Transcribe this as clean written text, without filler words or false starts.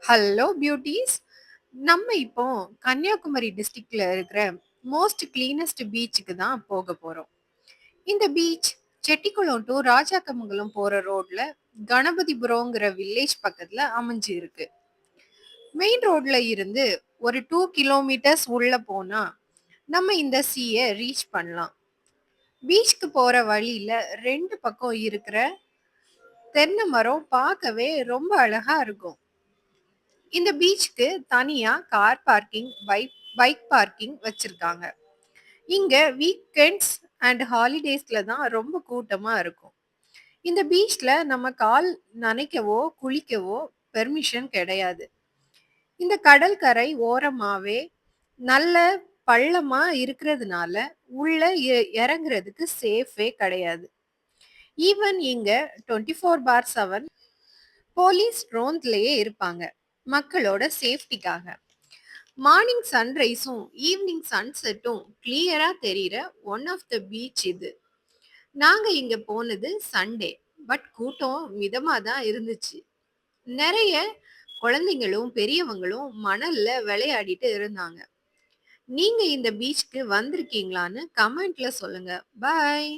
Hello பியூட்டீஸ். நம்ம இப்போ கன்னியாகுமரி டிஸ்ட்ரிக்ட்ல இருக்கிற மோஸ்ட் கிளீனஸ்ட் பீச்சுக்கு தான் போக போறோம். இந்த பீச் செட்டிக்குளம் டு ராஜாக்கமங்கலம் போற ரோட்ல கணபதிபுரம்ங்கிற வில்லேஜ் பக்கத்துல அமைஞ்சு இருக்கு. மெயின் ரோட்ல இருந்து ஒரு 2 கிலோமீட்டர்ஸ் உள்ள போனா நம்ம இந்த சீயை ரீச் பண்ணலாம். பீச்சுக்கு போற வழியில ரெண்டு பக்கம் இருக்கிற தென்னை மரம் பார்க்கவே ரொம்ப அழகா இருக்கும். இந்த பீச்சுக்கு தனியா கார் பார்க்கிங், பைக் பார்க்கிங் வச்சிருக்காங்க. இங்க வீக்கெண்ட்ஸ் அண்ட் ஹாலிடேஸ்ல தான் ரொம்ப கூட்டமா இருக்கும். இந்த பீச்ல நம்ம கால் நனைக்கவோ குளிக்கவோ பெர்மிஷன் கிடையாது. இந்த கடற்கரை ஓரமாவே நல்ல பள்ளமா இருக்கிறதுனால உள்ள இறங்குறதுக்கு சேஃபே கிடையாது. ஈவன் இங்க 24/7 போலீஸ் ரோந்த்லயே இருப்பாங்க, மக்களோட சேஃப்டிக்காக. மார்னிங் சன்ரைஸும் ஈவினிங் சன்செட்டும் கிளியரா தெரியிற ஒன் ஆஃப் த பீச் இது. நாங்க இங்க போனது சண்டே, பட் கூட்டம் மிதமா தான் இருந்துச்சு. நிறைய குழந்தைங்களும் பெரியவங்களும் மணல்ல விளையாடிட்டு இருந்தாங்க. நீங்க இந்த பீச்சுக்கு வந்திருக்கீங்களான்னு கமெண்ட்ல சொல்லுங்க. பாய்.